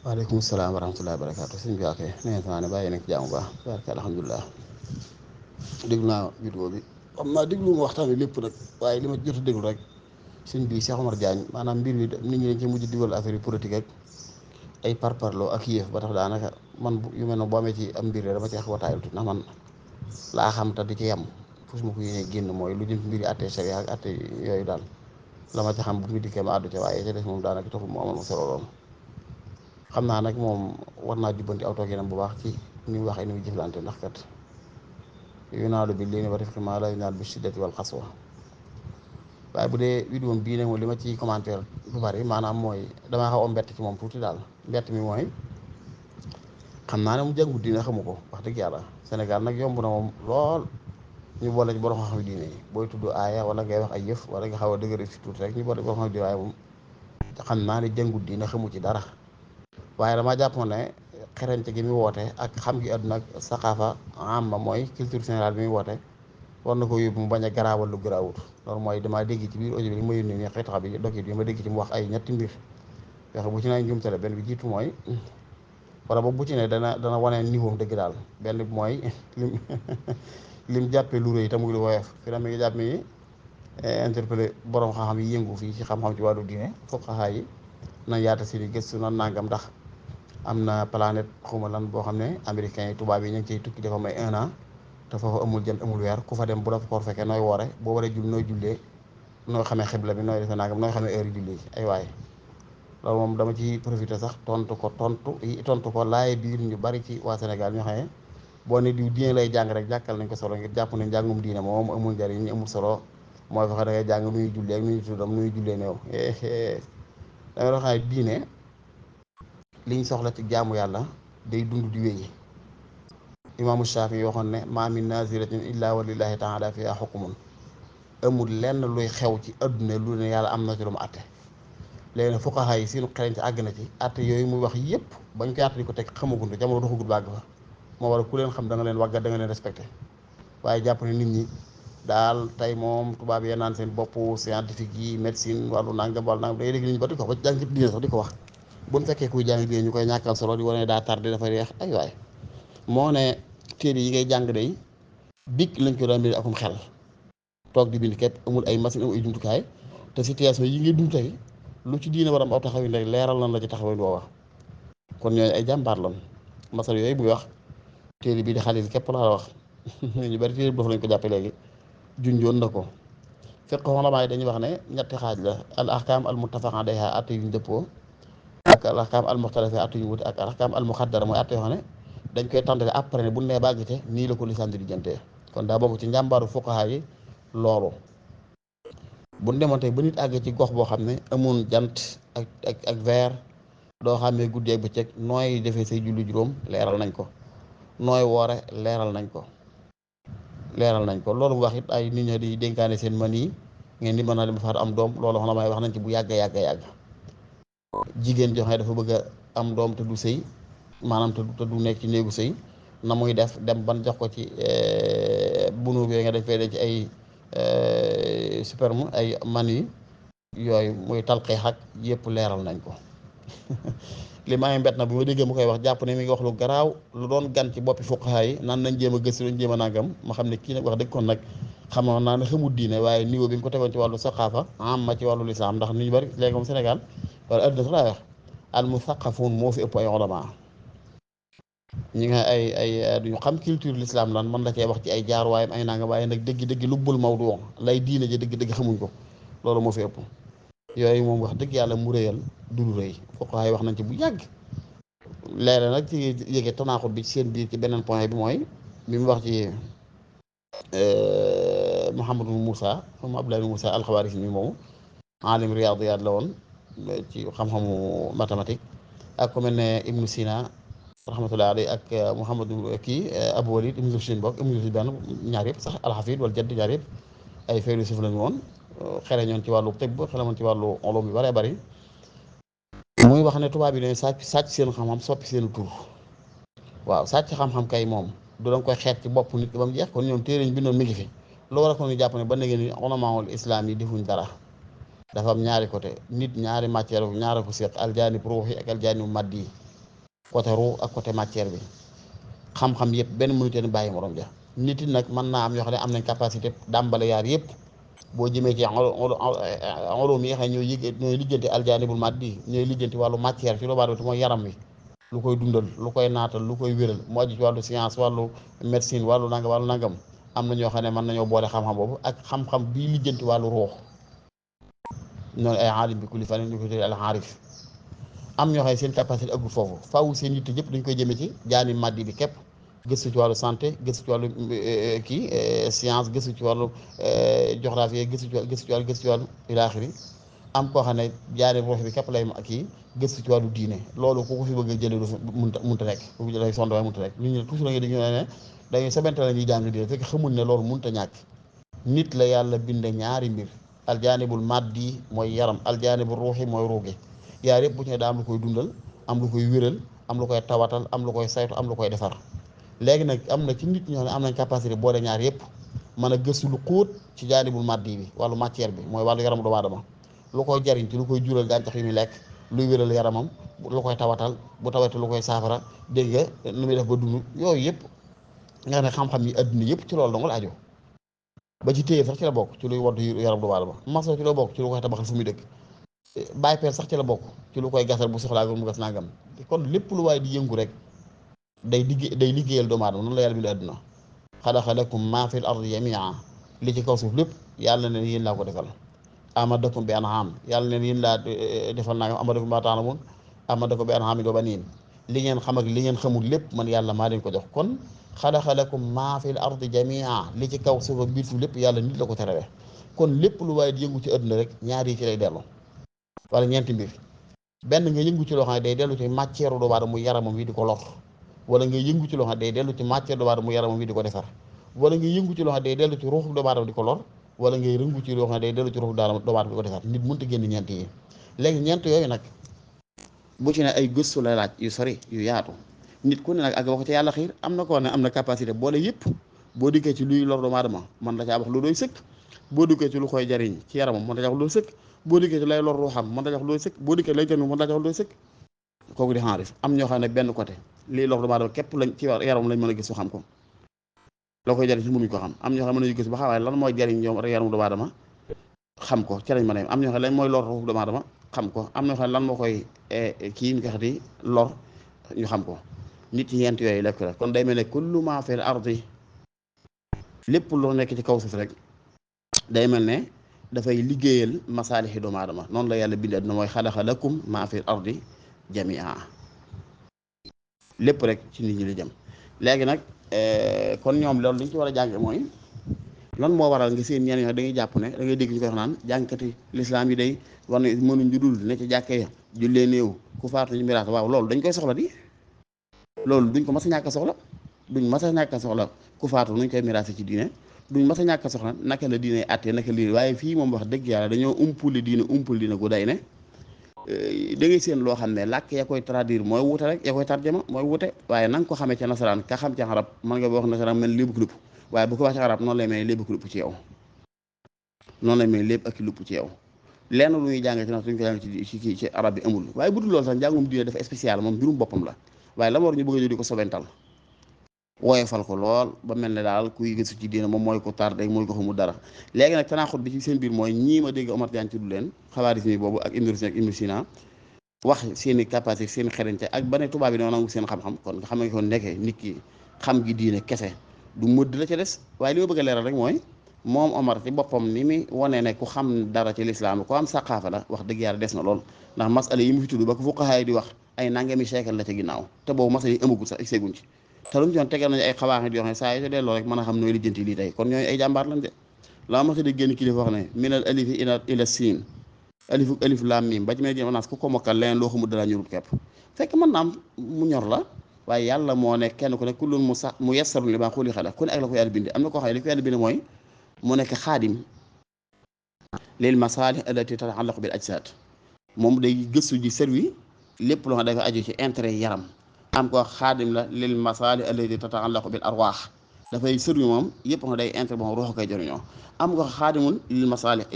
waaleykum salaam wa rahmatullahi wa barakaatu sëñ bi ak nee naa ne bàyyi nañ ci jaamu baax barke alhamdulilah déglu naa vidéo bi xam naa déglu ma waxtaan wi lépp nag waaye li ma jot a déglu rek sëñ bi Cheikh Omar Diagne maanaam mbir mi nit ñi dañ ci mujj dugal affaire yi politique ak ay parparloo ak yéef ba tax daanaka man yu mel ne boo amee ci am mbir dama ci xaw a taayal tuuti ndax man laa xam te di ci yem fu ma ko yéenee génn mooy lu jëm ci mbiri àtte sharia ak àtte yooyu daal la ma ci xam bu mu dikkee ma àddu ca waaye ca des moom daanaka taxul mu amal ma solo lool. xam naa nag moom war naa jubbanti aw tooginam bu baax ci ni mu waxee ni mu jëflante ndax kat yunaalu bi lii ni wa rifqi maa laa yunaalu bi shiddati wal xaswa waaye bu dee vidéo bii nag moom li ma ci commentaire du bari maanaam mooy damaa xaw a mbett ci moom tuuti daal mbett mi mooy xam naa ne mu jàngu diine xamu ko wax dëgg yàlla Sénégal nag yomb na moom lool ñu boole ci borom xam-xam diine yi booy tudd aaya wala ngay wax ay yëf wala nga xaw a dëgër fi tuuti rek ñu boole borom xam diine waaye moom xam naa ne jàngu diine xamu ci dara waaye damaa jàpp ne xerañte gi muy woote ak xam gi àdduna ak saqaafa amma mooy culture générale bi muy woote war na ko yóbbu mu bañ a garaawal lu garaawut loolu mooy damaa dégg ci biir audio bi li ma yónnee nii xëy bi dokit yi ma dégg ci mu wax ay ñetti mbir yoo xam bu ci ne njumtale benn bi jiitu mooy wala boobu bu ci ne dana wane niveau dëgg daal benn bi mooy lim lim jàppee lu rëy te muy lu woyof fi na mi ngi jàpp mi interpellé borom xam-xam yi yëngu fii ci xam-xam ci wàllu diine fuqahaa yi nañ yaata si di gëstu na nangam ndax am na planète xuma lan boo xam ne américains yi tubaab yi ñu ngi ciy tukki dafa may 1 an te foofu amul jant amul weer ku fa dem bu la fa koor fekkee nooy woore boo waree jul nooy jullee nooy xamee xibla bi nooy defee nangam nooy xamee heure julli ay waaye loolu moom dama ci profité sax tontu ko laaye biir ñu bari ci waa Sénégal ñoo xam ne boo ne diw diine lay jàng rek jàkkal nañ ko solo ngir jàpp ne njàngum diine moom amul njariñ amul solo mooy fexe da ngay jàng nu ñuy jullee ak nu ñuy tuddam nu ñuy jullee néew da nga xam ne diine liñ soxla ci jaamu yàlla day dund di wéy imaamu Shaafi waxoon ne maa min naziratin illa wa lillahi taala fiha xukmun amul lenn luy xew ci adduna lu ne yàlla am na ci lu mu àtte léegi nag fuqaha yi seenu xereñ ci àgg na ci àtte yooyu muy wax yëpp bañ koy àtte di ko teg xamaguñ jamono doxagul bàgg fa moo war a ku leen xam da nga leen wagga da nga leen respecté waaye jàpp ne nit ñi daal tey moom tubaab yee naan seen bopp scientifique yi médecine wàllu nangam wàllu nangam day dégg nit ñi ba di ko wax ba jàng diine sax di ko wax bu ñu fekkee kuy jàng diine ñu koy ñàkkal solo di wane daa tardé dafa reex ay waay moo ne téere yi ngay jàng day big lañ ko doon bind akum xel toog di bind képp amul ay machine amul ay jumtukaay te situation yi ngay dund tey lu ci diine waram aw taxawin rek leeral lan la ci taxawin boo wax kon ñooñu ay jàmbaar lan masal yooyu muy wax téere bii di xalil képp laa wax ñu bari téere dof lañ ko jàppe léegi junjoon na ko fiqh ulama yi dañuy wax ne ñetti xaaj la al ahkam al muttafaq alayha atte yuñ dëppoo ak al ahkam al muxtalifa atte yuñ wute ak al ahkam al muxaddara mooy atte yoo xam ne dañ koy tàndale après ne bu nee bàggite nii la ko lisaan di jëntee kon daa bokk ci njàmbaaru fuqaha yi loolu bu ñu demoon tey ba nit àgg ci gox boo xam ne amul jant ak weer doo xàmmee guddi ak bëccëg nooy defee say julli juróom leeral nañ ko nooy woore leeral nañ ko loolu bu wax it ay nit ñi di dénkaane seen man yi ngeen di mën a dem far am doom loolu xam na may wax nañ ci bu yàgg jigéen joo xam ne dafa bëgg a am doom te du sëy maanaam te du nekk ci néegu sëy na muy def dem ban jox ko ci bunu bi nga def fee ci ay sperme ay man yi yooyu muy talqeex ak yëpp leeral nañ ko li maa ngi mbett na bu ma déggee mu koy wax jàpp ne mi ngi wax lu garaaw lu doon gan ci boppi fuqaha yi naan nañ jéem a gëstu nañ jéem a nangam ma xam ne kii nag wax dëgg kon nag xamoon naa ne xamul diine waaye niveau bi mu ko tegoon ci wàllu saqaafa ma ci wàllu lislaam ndax nit ñu bari léegi moom Sénégal wala adduna sax laay wax al musaqafuun moo fi ëpp ay ulama ñi nga ay duñu xam culture l'islam lan man la cee wax ci ay jaar waayam ay nangam waaye nag dëgg-dëgg lubbul mawdu lay diine ji dëgg-dëgg xamuñ ko loolu moo fi ëpp yooyu moom wax dëgg yàlla mu rëyal du lu rëy fuqaha yi wax nañ ci bu yàgg léeg-léeg nag ci yëgee tanaaxut bi ci seen biir ci beneen point bi mooy bi mu wax ci Mouhamadou Moussa moom Abdoulaye Moussa alxawaarisi mi moomu alim riyaadiyaat la woon ci xam-xamu mathématique ak ku mel ne Ibnu Sina rahmatullahi alayhi ak Mouhamadou kii Abou Walid Ibnu Rushd bokk Ibnu Rushd benn ñaar yëpp sax alxafid wala jadd ñaar yëpp ay philosophe lañu woon xereñoon ci wàllu tibb xereñoon ci wàllu ulum yu bëree bëri muy wax ne tubaab yi dañuy sàcc seen xam-xam soppi seen tur waaw sàcc xam-xam kay moom du danga koy xeet ci bopp nit ki ba mu jeex kon ñoom téere ñu bindoon mi ngi fi lu war a ko ñu jàpp ne ba léegi ni ulamaul islam yi defuñ dara dafa am ñaari côté nit ñaari matière ñaara ko seq aljaanib ruuxi ak aljaanib maddi côté ruu ak côté matière bi xam-xam yëpp benn mënut leen bàyyi morom ja nit yi nag mën naa am ñoo xam ne am nañ capacité dàmbale yaar yëpp boo jëmee ci olum yi nga xam ne ñooy lijjanti aljaanibul maddi ñooy lijjanti wàllu matière ci loobaat bi mooy yaram wi lu koy dundal lu koy naatal lu koy wéral mu aju ci wàllu science wàllu médecine wàllu nangam am na ñoo xam ne mën nañoo boole xam-xam boobu ak xam-xam bii lijjanti wàllu ruux noonu ay aalim bi kulli fan ñu ko tuddee al aarif am ñoo xam ne seen capacité ëggul foofu faaw seen yitte yëpp dañ koy jëmee ci jaani maddi bi képp gëstu ci wàllu santé gëstu ci wàllu science gëstu ci wàllu géographie gëstu ci wàllu ilaaxiri am koo xam ne jaani ruux bi képp lay kii gëstu ci wàllu diine loolu ku ko fi bëgg a jëlee du munta nekk ku ko jëlee sonde waaye munta nekk ñu toujours da nga dañu ne dañuy sabante la ñuy jàng diine fekk xamul ne loolu munta ñàkk nit la yàlla binde ñaari mbir aljaanibul maddi mooy yaram aljaanibul ruuxi mooy ruugi yaar yëpp bu ñu ne daa am lu koy dundal am lu koy wéral am lu koy tawatal am lu koy saytu am lu koy defar léegi nag am na ci nit ñoo xam ne am nañ capacité boole ñaar yëpp mën a gëstu lu xóot ci jaanibul maddi bi wàllu matière bi mooy wàllu yaramu doomu aadama lu koy jariñ ci lu koy jural gàncax yu muy lekk luy wéral yaramam lu koy tawatal bu tawatee lu koy saafara dégg nga nu muy def ba dund yooyu yëpp nga ne xam-xam yi adduna yëpp ci loolu dong la aju ba ci téye sax ci la bokk ci luy waddu yaram doomu aadama maçon ci la bokk ci lu koy tabaxal fu muy dëkk bàyyi peel sax ci la bokk ci lu koy gasal bu soxlaa mu gas nangam kon lépp lu waaye di yëngu rek day liggéeyal doomu aadama noonu la yàlla bi àdduna xalaqa lakum maa fil ardi jamia li ci kaw suuf lépp yàlla ne yéen laa ko defal amadakum bi an'am yàlla ne yéen laa defal nangam amadakum maa ta'lamun amadakum bi an'amin wa baniin li ngeen xam ak li ngeen xamul lépp man yàlla maa leen ko jox kon xalaqa lakum maa fil ardi jamia li ci kaw suuf ak biir suuf lépp yàlla nit la ko terale kon lépp lu waaye di yëngu ci àdduna rek ñaar yi ci lay dellu wala ñeenti mbir benn nga yëngu ci loo xam ne day dellu ci matière doomu aadama mu yaramam wi di ko lor wala nga yëngu ci loo xam ne day dellu ci matière doomu aadama mu yaramam wi di ko defar wala nga yëngu ci loo xam ne day dellu ci ruuxu doomu aadama di ko lor wala ngay rëngu ci loo xam ne day dellu ci ruuxu doomu aadama di ko defar nit mënut a génn ñeent yi léegi ñeent yooyu nag bu ci ne ay gëstu la laaj yu sori yu yaatu nit ku ne nag ak wax ci yàlla xiir am na koo ne am na capacité boole yëpp boo dikkee ci luy lor doomu aadama mën la caa wax lu doy sëkk boo dikkee ci lu koy jariñ ci yaramam mën la caa wax lu doy sëkk boo dikkee ci lay lor ruuxam mën la caa wax lu doy sëkk boo dikkee lay jënd mën la caa wax lu doy sëkk kooku di xaaris am ñoo xam ne benn côté lii lor doomu aadama képp lañ ci yaram lañ mën a gis xam ko la koy jariñ ci mënuñ ko xam am ñoo xam ne mën nañu gis ba xawaay lan mooy jariñ ñoom yaramu doomu aadama xam ko ci lañ mën a am ñoo xam ne lan mooy lor ruuxu doomu aadama xam ko am ñoo xam ne lan moo koy kii ñu ko xati lor ñu xam ko nit ñi ñeent yooyu lekk la kon day mel ne kullu maa fil ardi lépp loo nekk ci kaw suuf rek day mel ne dafay liggéeyal masaalixi doomu aadama noonu la yàlla bindee àdduna mooy xalaqa lakum maa fil ardi jamia lépp rek ci nit ñi la jëm léegi nag kon ñoom loolu li ñu ci war a jàng mooy lan moo waral nga seen ñenn ñoo da ngay jàpp ne da ngay dégg ñu koy wax naan jàngkati lislaam yi day war na mënuñ ju dul ne ci jàkkee ya jullee néew ku faatu ñu miraas waaw loolu dañ koy soxla di loolu duñ ko mas a ñàkk soxla duñ mas a ñàkk soxla ku faatu nuñ koy miraase ci diine duñ mas a ñàkk soxla naka la diine àttee naka lii waaye fii moom wax dëgg yàlla dañoo umpuli diine gu day ne da ngay seen loo xam ne làkk ya koy traduire mooy wute rek ya koy tarjama mooy wute waaye na nga ko xamee ca nasaraan ka xam ca arab mën nga wax nasaraan mel lépp lupp waaye bu ko wax ci arab noonu lay mel lépp lupp ci yow noonu lay mel lépp ak lupp ci yow lenn lu ñuy jàng ci nas duñ ko jàng ci arab bi amul waaye bu dul loolu sax njàngum diine dafa spécial moom mbirum boppam la waaye la ma war ñu bëgg a di ko sobental woyefal ko lool ba mel ne daal kuy gëstu ci diine moom mooy ko tardé mooy ko xamul dara léegi nag tanaaxut bi ci seen biir mooy ñii ma dégg Omar Diagne ci du leen xabaar yi boobu ak Ibn Rushd ak Ibn Sina wax seen i capacité seen i xereñte ak ba ne tubaab yi noonu nangu seen xam-xam kon nga xam ne kon nekkee nit ki xam gi diine kese du mëdd la ca des waaye li ma bëgg a leeral rek mooy moom Omar ci boppam ni mi wane ne ku xam dara ci lislaam ku am saqaafa la wax dëgg yàlla des na lool ndax masala yi mu fi tudd ba ko fuqahaa yi di wax ay nangami siècle la ca ginnaaw te boobu masala yi amagul sax egseeguñ ci te lu mu ci doon tegal nañu ay xabaaxit yoo xam ne saa yi te delloo rek mën a xam nooy lijjanti lii tey kon ñooñu ay jàmbaar lañ de la ma di génn kilifa wax ne minal alifi ila siin alif laam miim ba ci may jëm naas ku ko mokkal leneen loo xamul dara ñurut kepp fekk mën naa am mu ñor la waaye yàlla moo ne kenn ku ne kullun mu yassarun limaa xuliqa lahu ku ne ak la ko yàlla binde am na koo xam ne li ko yàlla binde mooy mu nekk xaadim lil masaalih allati tata'allaqu bil ajsaad moom day gëstu ji servi lépp loo xam ne dafa aju ci intérêt yaram am ko xaadim la lil masaalih allati tata'allaqu bil arwaax dafay servi moom yëpp nga day intérêt boo xam ruux koy jëriñoo am nga xaadimul lil masaalih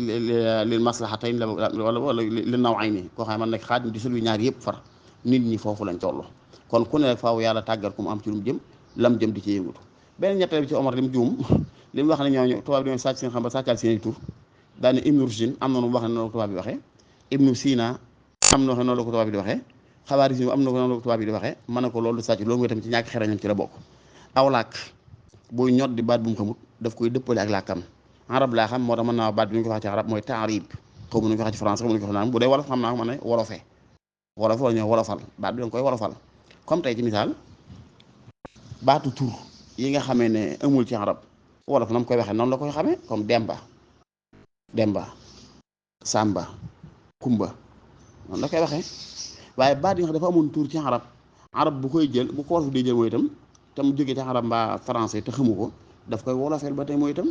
lil maslahatayn wala li nawayni koo xam ne man nekk xaadim di servi ñaar yëpp far nit ñi foofu lañ toll kon ku ne rek faaw yàlla tàggat ku mu am ci lu mu jëm lam jëm di ci yëngatu beneen ñetteel bi ci Omar li mu juum li mu wax ne ñooñu tubaab bi sàcc seen xam ba sàccal seen i tur daal ne Ibnu Rushd am na nu mu wax ne noonu la ko tubaab bi waxee Ibnu Sina am na noonu la ko tubaab bi di waxee Xawaarismi am na ko noonu la ko tubaab bi di waxee mën na ko loolu sàcc loolu mooy tamit ci ñàkk xerañam ci la bokk aw làkk booy ñot di baat bu mu xamut daf koy dëppale ak làkkam arab laa xam moo tax mën naa baat bi ñu ko wax ci arab mooy taarib xaw ma nu ñu ko wax ci français xaw ma nu ñu ko wax naan bu dee wolof xam naa ko mën ne wolofee wolof wala ñoo wolofal baat bi da nga koy wolofal comme tey ci misaal baatu tur yi nga xamee ne amul ci arab wolof na mu koy waxee noonu la koy xamee comme Demba Samba Kumba noonu la koy waxee waaye baat yi nga xam dafa amoon tur ci arab bu koy jël bu ko wolof di jël mooy itam te mu jógee ci arab mbaa français te xamu ko daf koy wolofeel ba tey mooy itam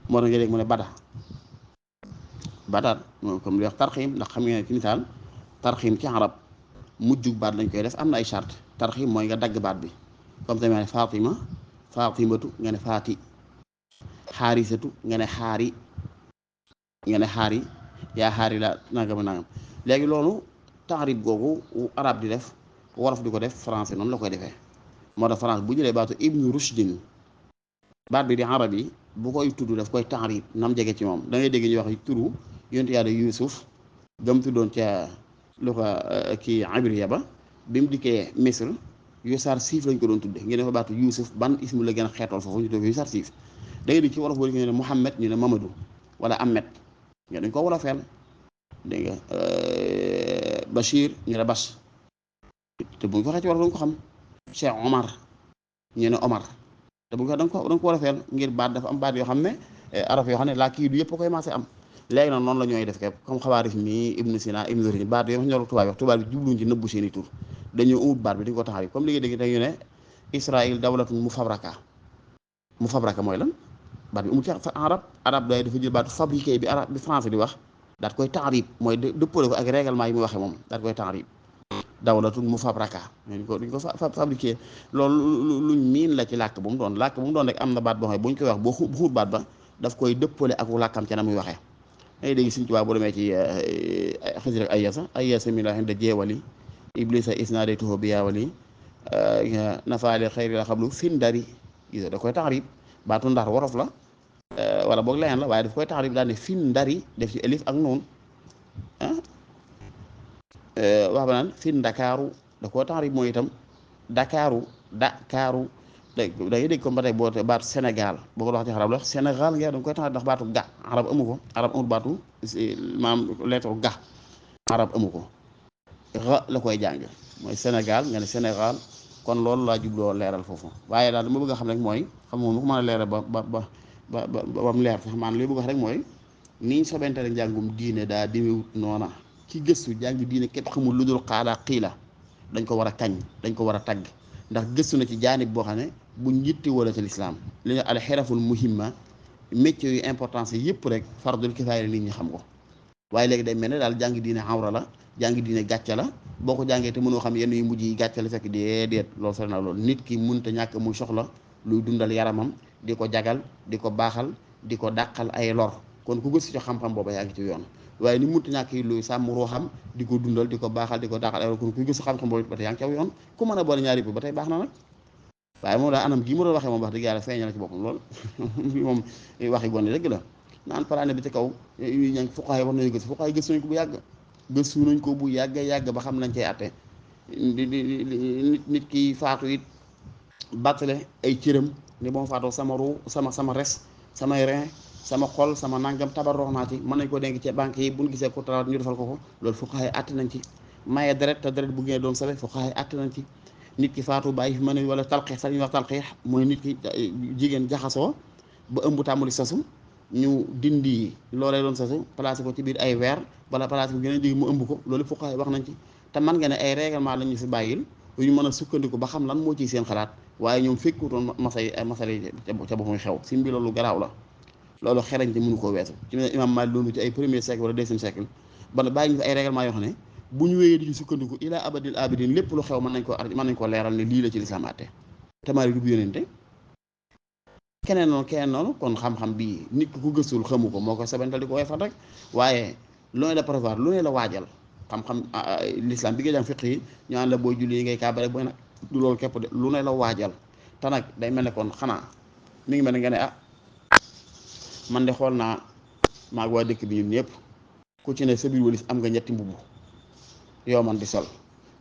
moo tax nga dégg mu ne badaat comme li wax tarxiim ndax xam ngeen ne ci misaal tarxiim ci arab mujjug baat lañ koy def am na ay charte tarxiim mooy nga dagg baat bi comme tamit Fatima Fatimatu nga ne faati xaarisatu nga ne xaari yaa xaari la nangam nangam léegi loolu taarib googu arab di def wolof di ko def français noonu la koy defee moo tax France bu jëlee baatu Ibnu Rushdin baat bi di arab yi bu koy tudd daf koy taarib nam jege ci moom da ngay dégg ñuy wax turu yonent yàlla Yuusuf gam tuddoon ca lu ko kii abriya ba bi mu dikkee Misr Yuusar Siif lañ ko doon tudde ngeen dafa baatu Yuusuf ban ismu la gën a xeetool foofu ñu tuddee Yuusar Siif da ngay dégg ci wolof boo ñu ne Muhammad ñu ne Mamadou wala Ahmed nga dañ ko wolofeel dégg nga Bachir ñu ne Bas te bu ñu ko waxee ci wolof dañ ko xam Cheikh Omar ñu ne Omar te bu ñu ko da nga ko wolofeel ngir baat dafa am baat yoo xam ne araf yoo xam ne laa kii du yëpp a koy maase am léegi nag noonu la ñooy def képp comme Xawaarismi Ibnu Sina Ibnu Rushd baat yoo xam ne ñoo tubaab yi wax tubaab bi jubluñ ci nëbbu seen i tur dañoo umut baat bi di ko taxaw comme li nga dégg dañu ne Israël dawlatun mufabraka mooy lan baat bi umut ci arab day dafa jël baatu fabriqué bi arab bi français di wax daat koy taarib mooy dëppale ko ak règlement yi muy waxee moom daat koy taarib dawlatun mufabraka duñ ko fabriqué loolu luñ miin la ci làkk bu mu doon rek am na baat boo xam ne bu ñu koy wax boo xut baat ba daf koy dëppale ak làkkam ca na muy waxee ay dégg Sëñ Tuubaa boo demee ci xësi rek ayasa mi la xen da jeewali iblisa isnadaytuhu bi yaawali nafaali xayri la xablu fin dari gis da koy taxrib baatu ndar worof la wala boog leneen la waaye daf koy taxrib daal ne fin dari def ci elif ak noonu wax ba naan fin Ndakaaru da koo taxrib mooy itam Dakaaru da ngay dégg comme ba tey boo baatu Sénégal boo ko wax ci arab la Sénégal nga da nga koy taxrib ndax baatu ga arab amu ko arab amul baatu maanaam lettre ga arab amu ko ra la koy jàng mooy Sénégal nga ne Sénégal kon loolu laa jubloo leeral foofu waaye daal li ma bëgg a xam rek mooy xam nga mu ko mën a leeral ba mu leer sax maanaam li ma bëgg a wax rek mooy niñ sobente rek njàngum diine daa demewut noona ci gëstu jàng diine képp xamul lu dul xaalaa xiila dañ ko war a kañ dañ ko war a tagg ndax gëstu na ci jaanib boo xam ne bu njitti wala ci lislaam li nga al xiraful muhimma métier yu importance yëpp rek fardul kifaaya nit ñi xam ko waaye léegi day mel ne daal jàng diine awra la jàng diine gàcce la boo ko jàngee te mënoo xam yenn yu mujj yi gàcce la fekk déedéet loolu sori na loolu nit ki mënta ñàkk muy soxla luy dundal yaramam di ko jagal di ko baaxal di ko dàqal ay lor kon ku gëstu ci xam-xam booba yaa ngi ci yoon waaye ni mënta ñàkk yi luy sàmm ruuxam di ko dundal di ko baaxal di ko dàqal ay lor kon ku gëstu xam-xam boobu ba tey yaa ngi ci yoon ku mën a boole ñaari bi ba tey baax na nag waaye moom daal anam gii mu doon waxee moom wax dëgg yàlla feeñal ci boppam lool moom waxi gone dëgg la naan paraane bi ci kaw ña fuqaay wax nañu gëstu fuqaay gëstu nañ ko bu yàgg gëstu nañ ko bu yàgg ba xam nañ cay atte nit ki faatu it battale ay cëram ni moom faatoo sama ruu sama res samay rein sama xol sama nangam tabaroox naa ci mën nañ ko denc ci banque yi bu ñu gisee ko talaat ñu defal ko loolu fuqaay atte nañ ci maye deret te deret bu ngeen doon sabe fuqaay atte nañ ci nit ki faatu bàyyi fi mën a wala talxiix sax ñuy wax talxiix mooy nit ki jigéen jaxasoo ba ëmb tàmbali sasu ñu dindi loolee doon sasu placé ko ci biir ay weer wala placé ko gën a jigi mu ëmb ko loolu fuqaay wax nañ ci te man nga ne ay règlement lañ ñu fi bàyyil yu ñu mën a sukkandiku ba xam lan moo ciy seen xalaat waaye ñoom fekkutoon masay ca ba muy xew si mbi loolu garaaw la loolu xerañ te mënu koo weesu ci imam Maalik loolu ci ay premier siècle wala deuxième siècle ba bàyyi ñu fi ay règlement yoo xam ne bu ñu wéyee di ci sukkandiku ilaa abadil abidin lépp lu xew mën nañ koo leeral ne lii la ci lislaam àtte te Maalik du bu yónente keneen noonu kon xam-xam bii nit ku ko gëstul xamu ko moo ko sabantal di ko weefal rek waaye lu ne la prévoir lu ne la waajal xam-xam l'islam bi nga jàng fiq yi ñu naan la booy julli yi ngay kaabare booy nag du loolu képp de lu ne la waajal te nag day mel ne kon xanaa mi ngi mel ne nga ne man de xool naa maag waa dëkk bi ñun ñëpp ku ci ne sa biir walis am nga ñetti mbubb yoo man di sol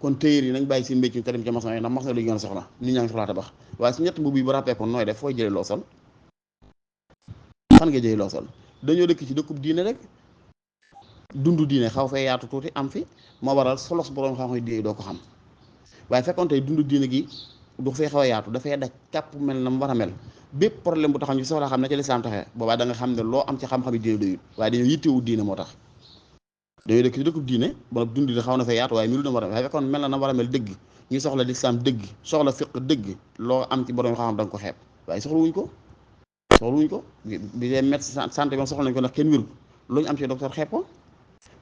kon téyeer yi nañ bàyyi seen mbécc te dem ca maçon yi ndax maçon la ñu gën a soxla nit ñaa ngi soxlaa tabax waaye su ñetti mbubb yi ba ràppee kon nooy def fooy jëlee loo sol fan nga jëlee loo sol dañoo dëkk ci dëkkub diine rek dundu diine xaw fee yaatu tuuti am fi moo waral solos borom xam-xam diine doo ko xam waaye fekkoon tey dundu diine gi du fee xaw a yaatu dafay daj kàpp mel na mu war a mel bépp problème bu taxaw ñu soxlaa xam ne ci lislaam taxee boobaa da nga xam ne loo am ci xam-xam yi diine doyut waaye dañoo yittewu diine moo tax dañoo dëkk ci dëkkub diine ba dund diine xaw na fee yaatu waaye milu na war a mel waaye fekkoon mel na war a mel dëgg ñu soxla lislaam dëgg soxla fiq dëgg loo am ci borom xam-xam da nga ko xeeb waaye soxlawuñ ko bi dee médecin santé moom soxla nañ ko ndax kenn wéru lu ñu am ci docteur xeeb ko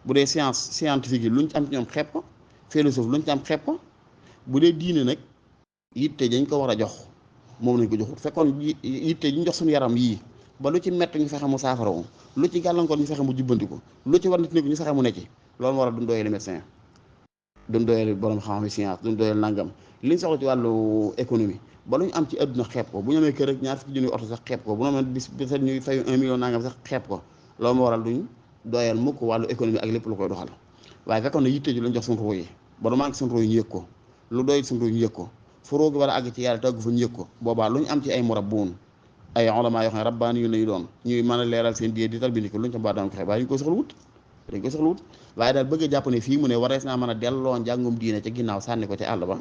bu dee scientifique yi lu ñu ci am ci ñoom xeeb ko philosophe lu ñu ci am xeeb ko bu dee diine nag yitte dañ ko war a jox moom lañ ko joxut fekkoon yitte ñu jox suñu yaram yii ba lu ci mett ñu fexe mu saafara wu lu ci gàllankoor ñu fexe mu jubbantiku lu ci war nit ñu fexe mu nekk loolu moo war a duñ doyale médecin duñ doyale borom xam-xam science duñ doyale nangam liñ soxla ci wàllu économie ba lu ñu am ci àdduna xeeb ko bu ñu amee kër ak ñaar fukki junni oto sax xeeb ko bu ñu amee bis ñuy fayu 1 million nangam sax xeeb ko loolu moo waral duñ doyal mukk wàllu économie ak lépp lu koy doxal waaye fekkoon ne yitte ji lañ jox suñu ruu yi ba du manqué suñu ruu yi ñu yëg ko lu doy suñu ruu yi ñu yëg ko fu ruu gi war a àgg ci yàlla tàggu fa ñu yëg ko boobaa lu ñu am ci ay murabbuun ay ulama yoo xam ne rabbaani yu lañu doon ñuy mën a leeral seen diine di talbini ko lu ñu ca mbaa daan ko xeeb waaye dañ koy soxla wut waaye daal bëgg a jàpp ne fii mu ne warees naa mën a delloo njàngum diine ca ginnaaw sànni ko ci àll ba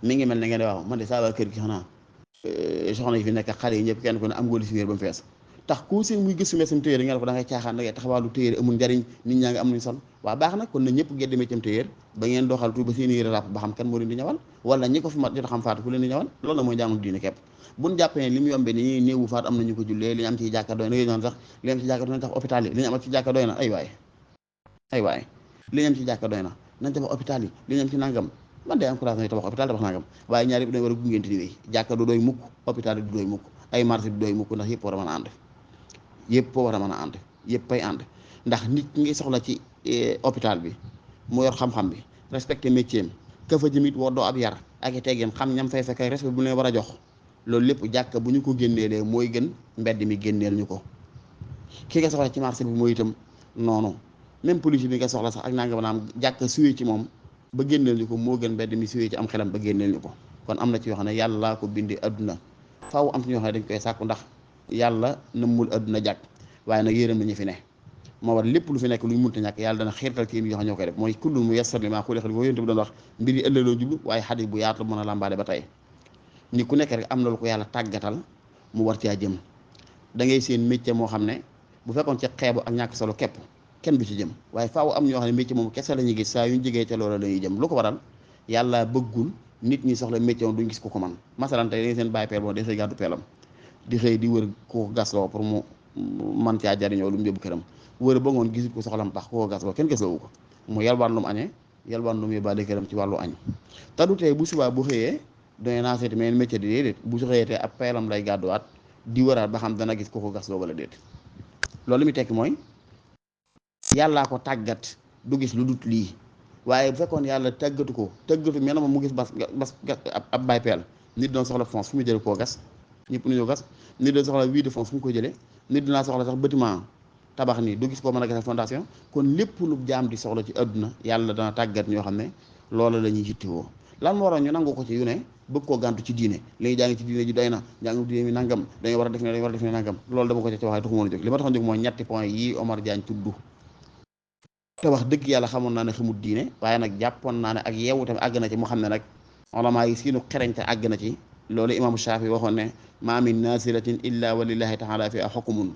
mi ngi mel ne ngeen waaw man de saa waa kër gi xanaa soxna yi fi nekk xale yi ñëpp kenn ko ne am ngóoli si wéer ba mu fees tax ku seen muy gëstu meesam téyéer nga ne ko da ngay caaxaan da ngay taxawaalu téyéer amul njariñ nit ñaa ngi am nuñ sol waa baax na kon na ñëpp gedde méccam téyéer ba ngeen doxal tuuti ba seen yére ràpp ba xam kan moo leen di ñawal wala ñi ko fi mat jot a xam faatu ku leen di ñawal loolu na mooy njàngum diine képp buñ jàppee ne li mu yombe ni néewu faatu am na ñu ko jullee li ñu am ci jàkka doy na yooyu noonu sax li ñu am ci jàkka doy na tax hôpital yi li ñu am ci jàkka doy na ay waay li ñu am ci jàkka doy na nañ tabax hôpital yi li ñu am ci nangam man day encouragé nañu tabax hôpital tabax nangam waaye ñaar yëpp dañu war a gungeenti di wéy jàkka du doy mukk hôpital du doy mukk ay marché du doy mukk ndax yëpp war a mën a ànd yëpp war a mën a ànd yëpp ay ànd ndax nit ki ngi soxla ci hôpital bi mu yor xam-xam bi respecté métier am ka fa jëmit war doo ab yar ak i teggeen xam ñam fay fekk respect bu leen war a jox loolu lépp jàkka bu ñu ko génneelee mooy gën mbedd mi génneel ñu ko ki nga soxla ci marché bi mooy itam noonu même police bi nga soxla sax ak nangam naam jàkka suwee ci moom ba génneel ñu ko moo gën mbedd mi suwee ci am xelam ba génneel ñu ko kon am na ci yoo xam ne yàlla ko bindi adduna faaw am ci ñoo xam ne dañ koy sàkku ndax yàlla nëmmul adduna jàkk waaye nag yërëm na ñu fi ne moo war lépp lu fi nekk lu ñu munta ñàkk yàlla dana xiirtal ci yoo xam ñoo koy def mooy kullun muyassar limaa xuliqa lahu yonent bi doon wax mbir yi ëllëg loo jublu waaye xadis bu yaatu mën a làmbaale ba tey ni ku nekk rek am na lu ko yàlla tàggatal mu war caa jëm da ngay seen métier moo xam ne bu fekkoon ci xeebu ak ñàkk solo képp kenn du ci jëm waaye faaw am ñoo xam ne métier moom kese la ñuy gis saa yu ñu jegee ca loola la ñuy jëm lu ko waral yàlla bëggul nit ñi soxla métier duñ gis ko ko man masalan tey da ngay seen bàyyi peel boo day xëy gàddu peelam di xëy di wër ko gasloo pour mu man caa jariñoo lu mu yóbbu këram wër ba ngoon gisul ko soxlam pax ko gasloo kenn gasloowu ko mu yalwaan lu mu añee yalwaan lu mu yóbbaale këram ci wàllu añ te du tey bu subaa bu xëyee doy naa seeti mais métier di déedéet bu su xëyee te ab peelam lay gàdduwaat di wëraat ba xam dana gis ko gasloo wala déet loolu mi tekki mooy yàllaa ko tàggat du gis lu dut lii waaye bu fekkoon yàlla tàggatu ko tàggatu mel na moom mu gis bas ab bay peel nit doon soxla fonce fu mu jële koo gas ñëpp nu ñoo gas nit doon soxla huile de fonce fu mu ko jëlee nit dinaa soxla sax bâtiment tabax nii du gis koo mën a gasal fondation kon lépp lu jaam di soxla ci àdduna yàlla dana tàggat ñoo xam ne loola la ñuy yittewoo lan moo waroon ñu nangu ko ci yu ne bëgg koo gàntu ci diine li ñu jàng ci diine ji doy na jàng diine mi nangam dañoo war a def ne dañoo war a def ne nangam loolu dama ko ci waxee taxu mën a jóg li ma taxoon jóg mooy ñetti point yi Omar Diagne tudd te wax dëgg yàlla xamoon naa ne xamul diine waaye nag jàppoon naa ne ak yeewu tamit àgg na ci mu xam ne nag ulama yi siinu xereñte àgg na ci loolu imaamu Shaafi waxoon ne ma min naasilatin illa wa lillahi taala fi a xukumun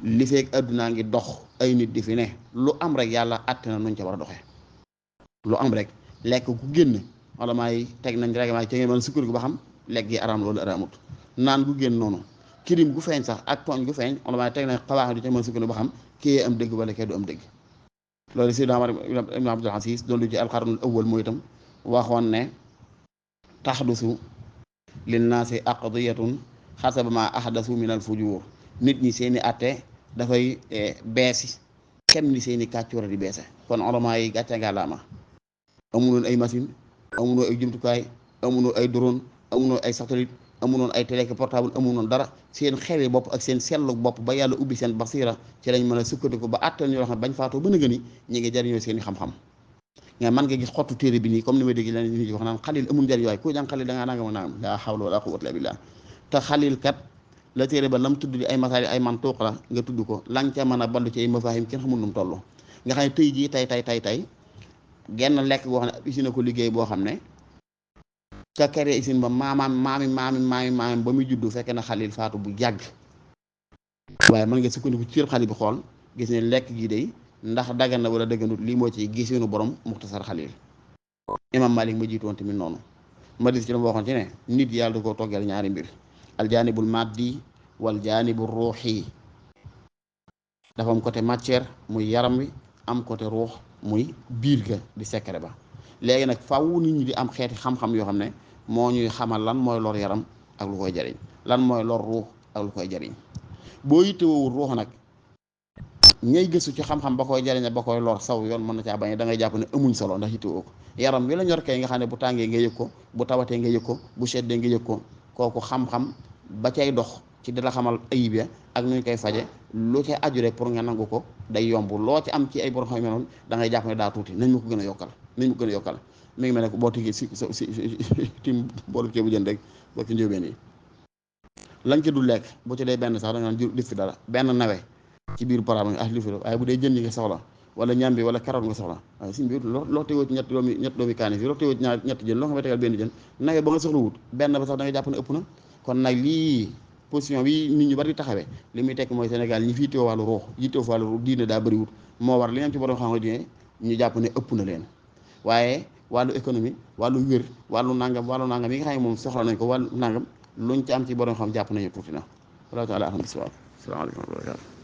li feeg addunaa ngi dox ay nit di fi ne lu am rek yàlla àtte na nuñ ca war a doxee lu am rek lekk ku génn ulama yi teg nañ règlement yi ci ngeen mën a sukkandiku ba xam lekk gi araam loolu araamut naan gu génn noonu kirim gu feeñ sax ak tooñ gu feeñ ulama yi teg nañ xawaax di ci mën a sukkandiku ba xam kii am dëgg wala kee du am dëgg loolu Seydina Umar ibn Abdul Aziz doon lu ci alxarnul awwal mooy itam waxoon ne taxdusu linnaasi aqdiyatun xasaba ma ahdasu min al fujur nit ñi seeni atte dafay beesi kem ni seeni kàccoor di beese. kon ulamaa yi gàcce ngalaama amuloon ay machine, amuloon ay jumtukaay, amuloon ay drone, amuloon ay satellite, amuloon ay télé portable, amuloon dara. seen xeli bopp ak seen seetlu bopp ba yàlla ubbi seen basiira ci lañ mën a sukkandiku ba àttal ñoo xam ne bañ faatoo ba nëgë ni ñi ngi jariñoo seen i xam-xam. nga man nga gis xottu téere bi nii comme ni may dégg leen nit ñi wax naan xalil amul njariñ waaye ku jàng xalil da ngaa nangam nangam laa hawla wala quwwata illa billah. te xalil kat la téere ba lam tudd di ay masaali ay mantuuq la nga tudd ko lang ca mën a ballu ci ay mafaahim kenn xamul nu mu toll. nga xam ne tey jii tey genn lekk goo xam ne usine ko liggéey boo xam ne ka kere usine ba maamaam ba muy juddu fekk na xalil faatu bu yàgg. waaye mën nga sukkandiku ci xalil bi xool gis ne lekk gii day ndax dagan na wala dëgganut lii moo ci giseenu borom muxtasar xalil. imam malik ma jiitoon tamit noonu ma dis ci la ma waxoon ci ne nit yàlla da koo toggal ñaari mbir aljaanibul maddi wal jaanibu ruuxi. dafa am côté matière muy yaram wi am côté ruux muy biir ga di secret ba. léegi nag faaw nit ñi di am xeeti xam-xam yoo xam ne moo ñuy xamal lan mooy lor yaram ak lu koy jariñ lan mooy lor ruux ak lu koy jariñ. boo yittewoo ruux nag ñay gëstu ci xam-xam ba koy jariñ ba koy lor saw yoon mën na caa bañ da ngay jàpp ne amuñ solo ndax yittewoo ko. yaram wi la ñor kay nga xam ne bu tàngee nga yëg ko bu tawatee nga yëg ko bu seddee nga yëg ko kooku xam-xam ba cay dox ci di la xamal ayib ya ak nu ñu koy faje lu ca aju rek pour nga nangu ko day yomb. loo ci am ci ay borom xam ne noonu da ngay jàpp ne daa tuuti nañ ma ko gën a yokkal nañ ma ko gën a yokkal. mi ngi mel ne boo tigee si tim boolu ceebu jën rek boo ci njóobeen yi lañ ci du lekk boo ci dee benn sax da nga naan lif fi dara benn nawe ci biir paraam nga lif fi dara waaye bu dee jën yi nga soxla wala ñambi wala carotte nga soxla waaye suñ biir loo tegoo ci ñett doomi kaani fii loo tegoo ci ñett jën loo xam ne tegal benn jën nawe ba nga soxla wut benn ba sax da nga jàpp ne ëpp na. kon nag lii position bi nit ñu bari taxawee li muy tekk mooy Sénégal ñi fii teew wàllu ruux yi teew wàllu ruux diine daa bëriwut moo war li ngeen ci borom xam nga diine ñu jàpp ne ëpp na leen. waaye wàllu économie wàllu wér wàllu nangam yi nga xam ne moom soxla nañ ko wàllu nangam luñ ci am ci borom xam jàpp nañu tuuti na. wallahu taala alhamdulilah. salaamaaleykum wa rahmatulah.